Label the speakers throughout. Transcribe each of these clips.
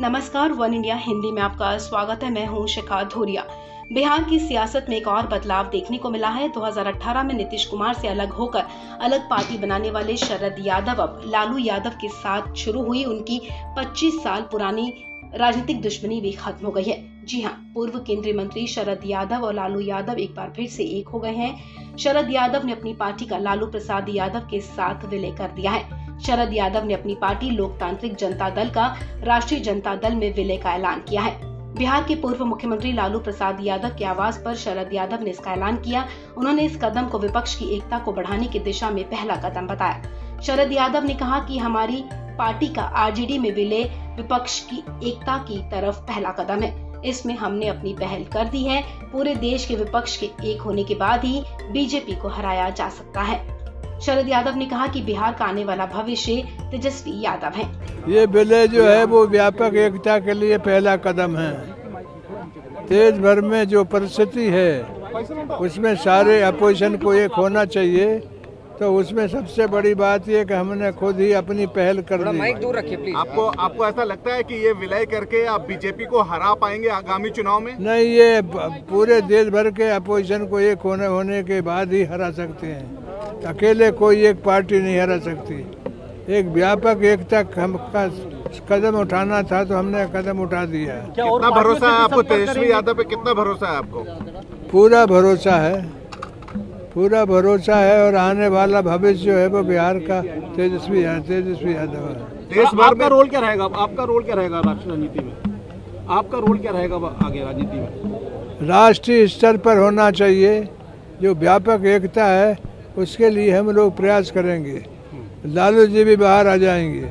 Speaker 1: नमस्कार, one India Hindi में आपका स्वागत है। मैं हूं शिखा धोरिया। बिहार की सियासत में एक और बदलाव देखने को मिला है। 2018 में नीतीश कुमार से अलग होकर अलग पार्टी बनाने वाले शरद यादव अब लालू यादव के साथ शुरू हुई उनकी 25 साल पुरानी राजनीतिक दुश्मनी भी खत्म हो गई है। जी हां, पूर्व केंद्रीय मंत्री शरद यादव और लालू यादव एक बार फिर से एक हो गए हैं। शरद यादव ने अपनी पार्टी का लालू प्रसाद यादव के साथ विलय कर दिया है। शरद यादव ने अपनी पार्टी लोकतांत्रिक जनता दल का राष्ट्रीय जनता दल में विलय का ऐलान किया है। बिहार के पूर्व मुख्यमंत्री लालू प्रसाद यादव के आवास पर शरद यादव ने इसका ऐलान किया। उन्होंने इस कदम को विपक्ष की एकता को बढ़ाने की दिशा में पहला कदम बताया। शरद यादव ने कहा कि हमारी पार्टी का आरजेडी में विलय विपक्ष की एकता की तरफ पहला कदम है। इसमें हमने अपनी पहल कर दी है। पूरे देश के विपक्ष के एक होने के बाद ही बीजेपी को हराया जा सकता है। शरद यादव ने कहा कि बिहार का आने वाला भविष्य तेजस्वी यादव है।
Speaker 2: ये विलय जो है वो व्यापक एकता के लिए पहला कदम है। देश भर में जो परिस्थिति है उसमें सारे अपोजिशन को एक होना चाहिए, तो उसमें सबसे बड़ी बात ये कि हमने खुद ही अपनी पहल कर दी।
Speaker 3: माइक दूर रखिए प्लीज।
Speaker 4: आपको ऐसा लगता है कि ये विलय करके आप बीजेपी को हरा पाएंगे आगामी चुनाव में?
Speaker 2: नहीं, ये पूरे देश भर के अपोजिशन को एक होने के बाद ही हरा सकते हैं। अकेले कोई एक पार्टी नहीं हरा सकती। एक व्यापक एकता का कदम उठाना था तो हमने कदम उठा दिया।
Speaker 4: कितना भरोसा है आपको तेजस्वी यादव पे? कितना भरोसा है आपको?
Speaker 2: पूरा भरोसा है, पूरा भरोसा है। और आने वाला भविष्य जो है वो बिहार का तेजस्वी यादव है।
Speaker 4: देश भर में
Speaker 5: रोल क्या रहेगा? आपका रोल क्या रहेगा राजनीति में? आपका रोल क्या रहेगा आगे राजनीति में?
Speaker 2: राष्ट्रीय स्तर पर होना चाहिए। जो व्यापक एकता है उसके लिए हम लोग प्रयास करेंगे। लालू जी भी बाहर आ जाएंगे।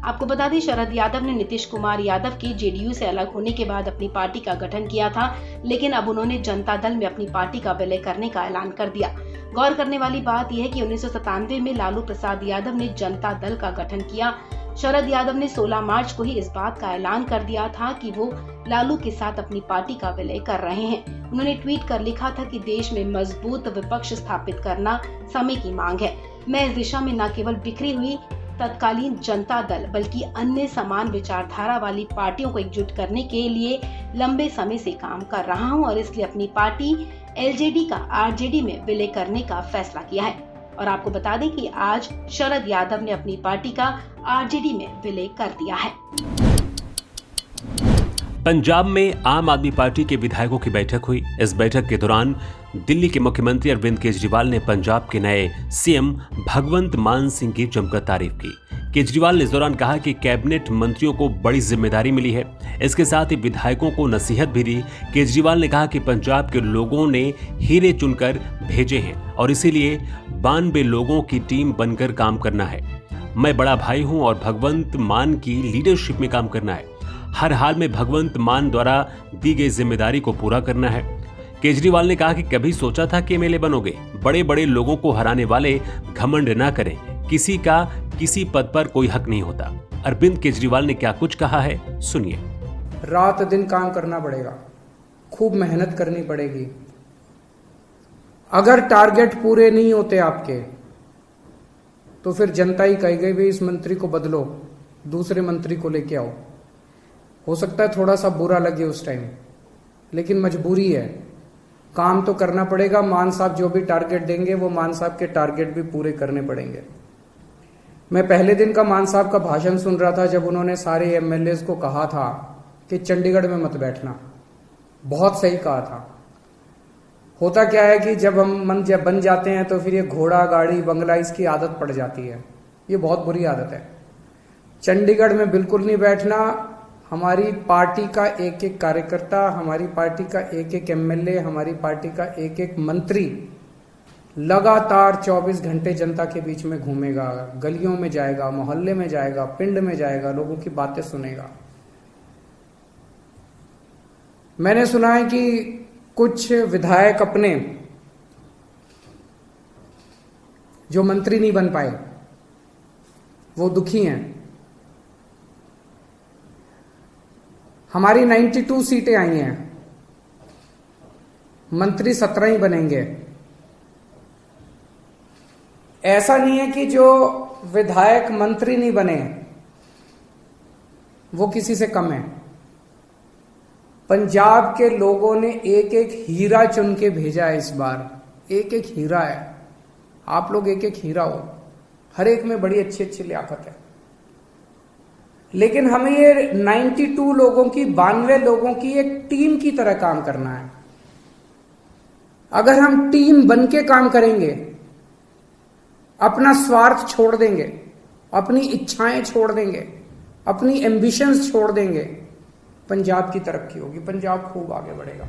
Speaker 1: आपको बता दें, शरद यादव ने नीतीश कुमार यादव के जेडीयू से अलग होने के बाद अपनी पार्टी का गठन किया था, लेकिन अब उन्होंने जनता दल में अपनी पार्टी का विलय करने का ऐलान कर दिया। गौर करने वाली बात यह है कि 1997 में लालू प्रसाद यादव ने जनता दल का गठन किया। शरद यादव ने 16 मार्च को ही इस बात का ऐलान कर दिया था कि वो लालू के साथ अपनी पार्टी का विलय कर रहे हैं। उन्होंने ट्वीट कर लिखा था कि देश में मजबूत विपक्ष स्थापित करना समय की मांग है। मैं इस दिशा में न केवल बिखरी हुई तत्कालीन जनता दल बल्कि अन्य समान विचारधारा वाली पार्टियों को एकजुट करने के लिए लंबे समय से काम कर रहा हूं और इसलिए अपनी पार्टी एलजेडी का आरजेडी में विलय करने का फैसला किया है। और आपको बता दें कि आज शरद यादव ने अपनी पार्टी का आरजेडी में विलय कर दिया है।
Speaker 6: पंजाब में आम आदमी पार्टी के विधायकों की बैठक हुई। इस बैठक के दौरान दिल्ली के मुख्यमंत्री अरविंद केजरीवाल ने पंजाब के नए सीएम भगवंत मान सिंह की जमकर तारीफ की। केजरीवाल ने इस दौरान कहा कि कैबिनेट मंत्रियों को बड़ी जिम्मेदारी मिली है। इसके साथ ही विधायकों को नसीहत भी दी। केजरीवाल ने कहा कि पंजाब के लोगों ने हीरे चुनकर भेजे हैं और इसीलिए 92 लोगों की टीम बनकर काम करना है। मैं बड़ा भाई हूं और भगवंत मान की लीडरशिप में काम करना है। हर हाल में भगवंत मान द्वारा दी गई जिम्मेदारी को पूरा करना है। केजरीवाल ने कहा कि कभी सोचा था कि एमएलए बनोगे? बड़े बड़े लोगों को हराने वाले घमंड ना करें। किसी का किसी पद पर कोई हक नहीं होता। अरविंद केजरीवाल ने क्या कुछ कहा है, सुनिए।
Speaker 3: रात दिन काम करना पड़ेगा, खूब मेहनत करनी पड़ेगी। अगर टारगेट पूरे नहीं होते आपके तो फिर जनता ही कहेगी भी इस मंत्री को बदलो, दूसरे मंत्री को लेके आओ। हो सकता है थोड़ा सा बुरा लगे उस टाइम, लेकिन मजबूरी है, काम तो करना पड़ेगा। मान साहब जो भी टारगेट देंगे वो मान साहब के टारगेट भी पूरे करने पड़ेंगे। मैं पहले दिन का मान साहब का भाषण सुन रहा था जब उन्होंने सारे एमएलए को कहा था कि चंडीगढ़ में मत बैठना। बहुत सही कहा था। होता क्या है कि जब हम जब बन जाते हैं तो फिर ये घोड़ा गाड़ी बंगला इसकी आदत पड़ जाती है। ये बहुत बुरी आदत है। चंडीगढ़ में बिल्कुल नहीं बैठना। हमारी पार्टी का एक एक कार्यकर्ता, हमारी पार्टी का एक एक एमएलए, हमारी पार्टी का एक एक मंत्री लगातार 24 घंटे जनता के बीच में घूमेगा, गलियों में जाएगा, मोहल्ले में जाएगा, पिंड में जाएगा, लोगों की बातें सुनेगा। मैंने सुना है कि कुछ विधायक अपने जो मंत्री नहीं बन पाए वो दुखी हैं। हमारी 92 सीटें आई हैं, मंत्री 17 ही बनेंगे। ऐसा नहीं है कि जो विधायक मंत्री नहीं बने वो किसी से कम है। पंजाब के लोगों ने एक एक हीरा चुन के भेजा है इस बार, एक एक हीरा है। आप लोग एक एक हीरा हो, हर एक में बड़ी अच्छी अच्छी लियाकत है। लेकिन हमें ये 92 लोगों की, 92 लोगों की एक टीम की तरह काम करना है। अगर हम टीम बन के काम करेंगे, अपना स्वार्थ छोड़ देंगे, अपनी इच्छाएं छोड़ देंगे, अपनी एम्बिशंस छोड़ देंगे, पंजाब की तरक्की होगी, पंजाब खूब आगे बढ़ेगा।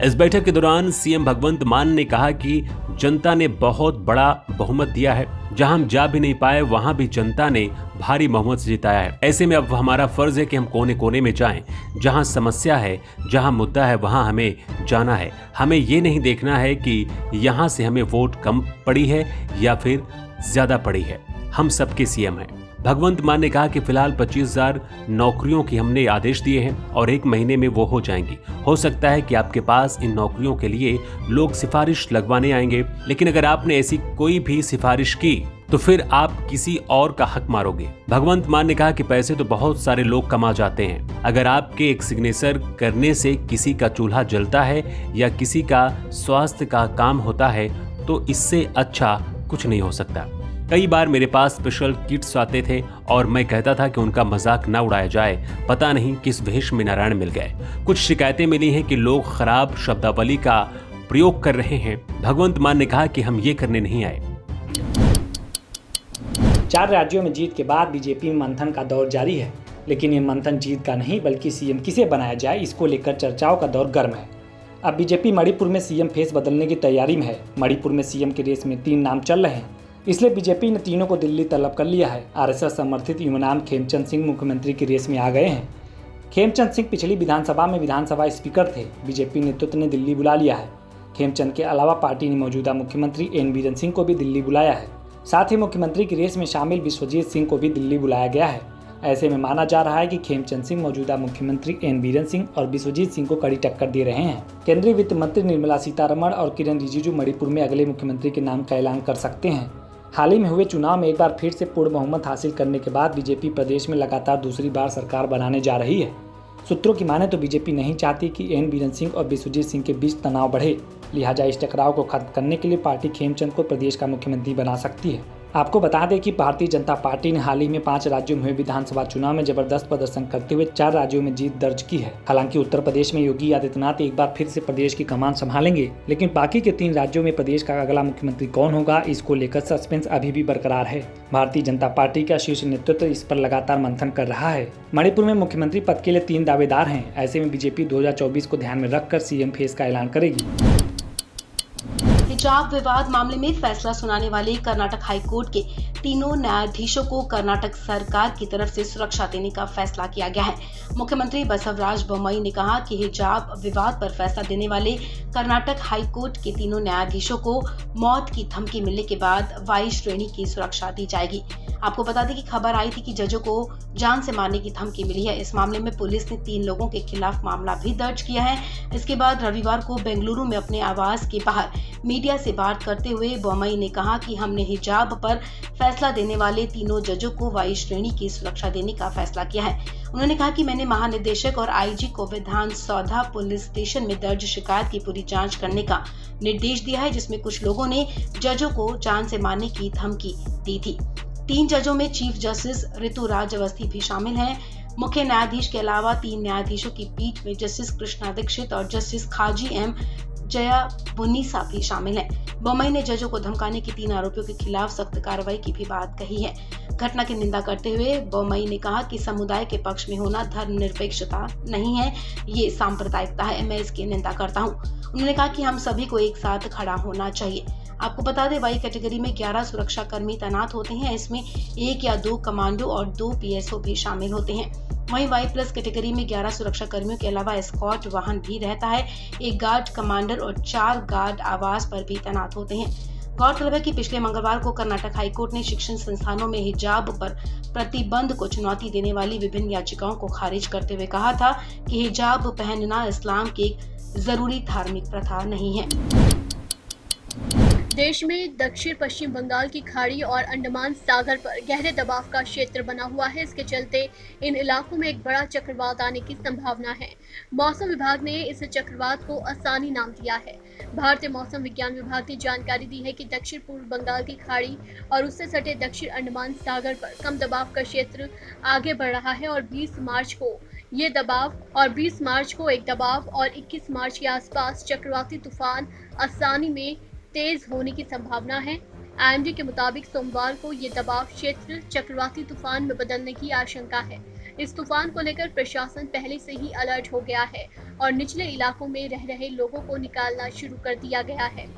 Speaker 6: इस बैठक के दौरान सीएम भगवंत मान ने कहा कि जनता ने बहुत बड़ा बहुमत दिया है, जहां हम जा भी नहीं पाए वहां भी जनता ने भारी बहुमत से जिताया है। ऐसे में अब हमारा फर्ज है कि हम कोने कोने में जाएं, जहां समस्या है, जहां मुद्दा है, वहां हमें जाना है। हमें ये नहीं देखना है कि यहां से हमें वोट कम पड़ी है या फिर ज्यादा पड़ी है। हम सबके सीएम हैं। भगवंत मान ने कहा कि फिलहाल 25,000 नौकरियों की हमने आदेश दिए हैं और 1 महीने में वो हो जाएंगी। हो सकता है कि आपके पास इन नौकरियों के लिए लोग सिफारिश लगवाने आएंगे, लेकिन अगर आपने ऐसी कोई भी सिफारिश की तो फिर आप किसी और का हक मारोगे। भगवंत मान ने कहा कि पैसे तो बहुत सारे लोग कमा जाते हैं, अगर आपके एक सिग्नेचर करने से किसी का चूल्हा जलता है या किसी का स्वास्थ्य का काम होता है तो इससे अच्छा कुछ नहीं हो सकता। कई बार मेरे पास स्पेशल किट्स आते थे और मैं कहता था कि उनका मजाक ना उड़ाया जाए, पता नहीं किस वेश में नारायण मिल गए। कुछ शिकायतें मिली हैं कि लोग खराब शब्दावली का प्रयोग कर रहे हैं। भगवंत मान ने कहा कि हम ये करने नहीं आए।
Speaker 7: 4 राज्यों में जीत के बाद बीजेपी में मंथन का दौर जारी है, लेकिन ये मंथन जीत का नहीं बल्कि सीएम किसे बनाया जाए इसको लेकर चर्चाओं का दौर गर्म है। अब बीजेपी मणिपुर में सीएम फेस बदलने की तैयारी में है। मणिपुर में सीएम की रेस में 3 नाम चल रहे हैं, इसलिए बीजेपी ने तीनों को दिल्ली तलब कर लिया है। आरएसएस समर्थित युवनाम खेमचंद सिंह मुख्यमंत्री की रेस में आ गए हैं। खेमचंद सिंह पिछली विधानसभा में विधानसभा स्पीकर थे। बीजेपी नेतृत्व ने दिल्ली बुला लिया है। खेमचंद के अलावा पार्टी ने मौजूदा मुख्यमंत्री एन बीरेन सिंह को भी दिल्ली बुलाया है। साथ ही मुख्यमंत्री की रेस में शामिल विश्वजीत सिंह को भी दिल्ली बुलाया गया है। ऐसे में माना जा रहा है कि खेमचंद सिंह मौजूदा मुख्यमंत्री एन बीरेन सिंह और विश्वजीत सिंह को कड़ी टक्कर दे रहे हैं। केंद्रीय वित्त मंत्री निर्मला सीतारमण और किरण रिजिजू मणिपुर में अगले मुख्यमंत्री के नाम का ऐलान कर सकते हैं। हाल ही में हुए चुनाव में एक बार फिर से पूर्ण बहुमत हासिल करने के बाद बीजेपी प्रदेश में लगातार दूसरी बार सरकार बनाने जा रही है। सूत्रों की माने तो बीजेपी नहीं चाहती कि एन बीरेन सिंह और विश्वजीत सिंह के बीच तनाव बढ़े, लिहाजा इस टकराव को खत्म करने के लिए पार्टी खेमचंद को प्रदेश का मुख्यमंत्री बना सकती है। आपको बता दें कि भारतीय जनता पार्टी ने हाल ही में 5 राज्यों में हुए विधानसभा चुनाव में जबरदस्त प्रदर्शन करते हुए 4 राज्यों में जीत दर्ज की है। हालांकि उत्तर प्रदेश में योगी आदित्यनाथ एक बार फिर से प्रदेश की कमान संभालेंगे, लेकिन बाकी के 3 राज्यों में प्रदेश का अगला मुख्यमंत्री कौन होगा इसको लेकर सस्पेंस अभी भी बरकरार है। भारतीय जनता पार्टी का शीर्ष नेतृत्व इस पर लगातार मंथन कर रहा है। मणिपुर में मुख्यमंत्री पद के लिए 3 दावेदार हैं। ऐसे में बीजेपी 2024 को ध्यान में रखकर सीएम फेस का ऐलान करेगी।
Speaker 1: हिजाब विवाद मामले में फैसला सुनाने वाले कर्नाटक हाईकोर्ट के तीनों न्यायाधीशों को कर्नाटक सरकार की तरफ से सुरक्षा देने का फैसला किया गया है। मुख्यमंत्री बसवराज बोम्मई ने कहा कि हिजाब विवाद पर फैसला देने वाले कर्नाटक हाईकोर्ट के तीनों न्यायाधीशों को मौत की धमकी मिलने के बाद वाई श्रेणी की सुरक्षा दी जाएगी। आपको बता दें कि खबर आई थी कि जजों को जान से मारने की धमकी मिली है। इस मामले में पुलिस ने 3 लोगों के खिलाफ मामला भी दर्ज किया है। इसके बाद रविवार को बेंगलुरु में अपने आवास के बाहर मीडिया से बात करते हुए बोम्मई ने कहा कि हमने हिजाब पर फैसला देने वाले तीनों जजों को वाई श्रेणी की सुरक्षा देने का फैसला किया है। उन्होंने कहा कि मैंने महानिदेशक और आईजी को विधान सौधा पुलिस स्टेशन में दर्ज शिकायत की पूरी जांच करने का निर्देश दिया है, जिसमें कुछ लोगों ने जजों को जान से मारने की धमकी दी थी। 3 जजों में चीफ जस्टिस ऋतुराज अवस्थी भी शामिल हैं। मुख्य न्यायाधीश के अलावा 3 न्यायाधीशों की पीठ में जस्टिस कृष्णा दीक्षित और जस्टिस खाजी एम जया बुनीसा भी शामिल हैं। बोम्मई ने जजों को धमकाने के 3 आरोपियों के खिलाफ सख्त कार्रवाई की भी बात कही है। घटना की निंदा करते हुए बोम्मई ने कहा कि समुदाय के पक्ष में होना धर्मनिरपेक्षता नहीं है, ये सांप्रदायिकता है, मैं इसकी निंदा करता हूँ। उन्होंने कहा कि हम सभी को एक साथ खड़ा होना चाहिए। आपको बता दें, वाई कैटेगरी में 11 सुरक्षा कर्मी तैनात होते हैं। इसमें 1 या 2 कमांडो और 2 पीएसओ भी शामिल होते हैं। वहीं वाई प्लस कैटेगरी में 11 सुरक्षा कर्मियों के अलावा एस्कॉर्ट वाहन भी रहता है। 1 गार्ड कमांडर और 4 गार्ड आवास पर भी तैनात होते हैं। गौरतलब है कि पिछले मंगलवार को कर्नाटक हाईकोर्ट ने शिक्षण संस्थानों में हिजाब पर प्रतिबंध को चुनौती देने वाली विभिन्न याचिकाओं को खारिज करते हुए कहा था कि हिजाब पहनना इस्लाम की एक जरूरी धार्मिक प्रथा नहीं है।
Speaker 8: देश में दक्षिण पश्चिम बंगाल की खाड़ी और अंडमान सागर पर गहरे दबाव का क्षेत्र बना हुआ है। इसके चलते इन इलाकों में एक बड़ा चक्रवात आने की संभावना है। मौसम विभाग ने इस चक्रवात को आसानी नाम दिया है। भारतीय मौसम विज्ञान विभाग ने जानकारी दी है कि दक्षिण पूर्व बंगाल की खाड़ी और उससे सटे दक्षिण अंडमान सागर पर कम दबाव का क्षेत्र आगे बढ़ रहा है और 20 मार्च को एक दबाव और 21 मार्च के आसपास चक्रवाती तूफान आसानी में तेज होने की संभावना है। आईएमडी के मुताबिक सोमवार को ये दबाव क्षेत्र चक्रवाती तूफान में बदलने की आशंका है। इस तूफान को लेकर प्रशासन पहले से ही अलर्ट हो गया है और निचले इलाकों में रह रहे लोगों को निकालना शुरू कर दिया गया है।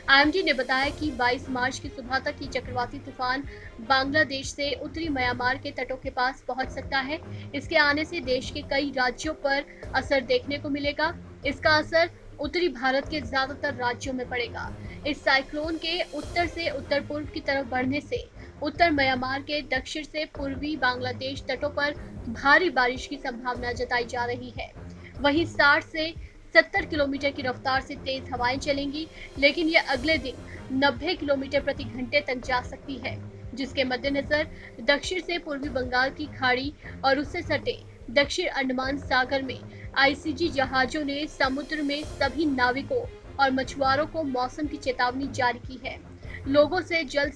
Speaker 8: आईएमडी ने बताया कि 22 मार्च की सुबह तक ये चक्रवाती तूफान बांग्लादेश से उत्तरी म्यांमार के तटों के पास पहुंच सकता है। इसके आने से देश के कई राज्यों पर असर देखने को मिलेगा। इसका असर उत्तरी भारत के ज्यादातर राज्यों में पड़ेगा। इस साइक्लोन के उत्तर से उत्तर पूर्व की तरफ बढ़ने से उत्तर म्यांमार के दक्षिण से पूर्वी बांग्लादेश तटों पर भारी बारिश की संभावना जताई जा रही है। वहीं 60 से 70 किलोमीटर की रफ्तार से तेज हवाएं चलेंगी, लेकिन यह अगले दिन 90 किलोमीटर प्रति घंटे तक जा सकती है, जिसके मद्देनजर दक्षिण से पूर्वी बंगाल की खाड़ी और उससे सटे दक्षिण अंडमान सागर में आईसीजी जहाजों ने समुद्र में सभी नाविकों और मछुआरों को मौसम की चेतावनी जारी की है। लोगों से जल्द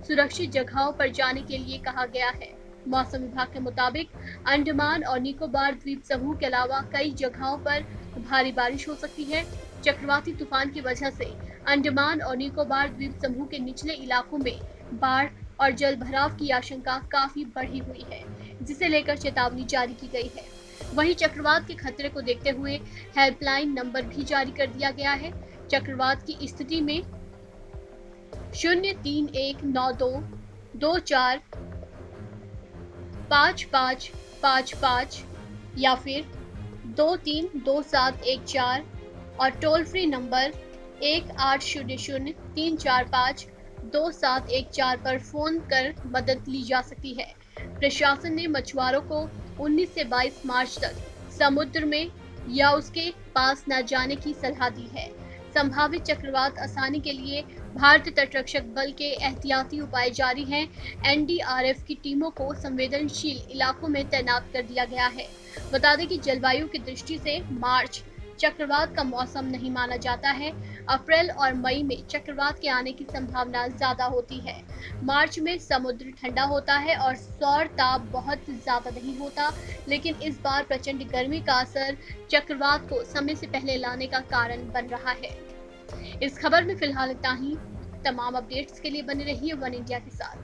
Speaker 8: सुरक्षित जगहों पर जाने के लिए कहा गया है। मौसम विभाग के मुताबिक अंडमान और निकोबार द्वीप समूह के अलावा कई जगहों पर भारी बारिश हो सकती है। चक्रवाती तूफान की वजह से अंडमान और निकोबार द्वीप समूह के निचले इलाकों में बाढ़ और जल भराव की आशंका काफी बढ़ी हुई है, जिसे लेकर चेतावनी जारी की गई है। वहीं चक्रवात के खतरे को देखते हुए हेल्पलाइन नंबर भी जारी कर दिया गया है। चक्रवात की स्थिति में 03192245555 या फिर 232714 और टोल फ्री नंबर 1800-345-2714 पर फोन कर मदद ली जा सकती है। प्रशासन ने मछुआरों को 19 से 22 मार्च तक समुद्र में या उसके पास न जाने की सलाह दी है। संभावित चक्रवात आसानी के लिए भारतीय तटरक्षक बल के एहतियाती उपाय जारी हैं। एनडीआरएफ की टीमों को संवेदनशील इलाकों में तैनात कर दिया गया है। बता दें कि जलवायु की दृष्टि से मार्च चक्रवात का मौसम नहीं माना जाता है। अप्रैल और मई में चक्रवात के आने की संभावना ज्यादा होती है। मार्च में समुद्र ठंडा होता है और सौर ताप बहुत ज्यादा नहीं होता, लेकिन इस बार प्रचंड गर्मी का असर चक्रवात को समय से पहले लाने का कारण बन रहा है। इस खबर में फिलहाल इतना ही। तमाम अपडेट्स के लिए बने रहिए वन इंडिया के साथ।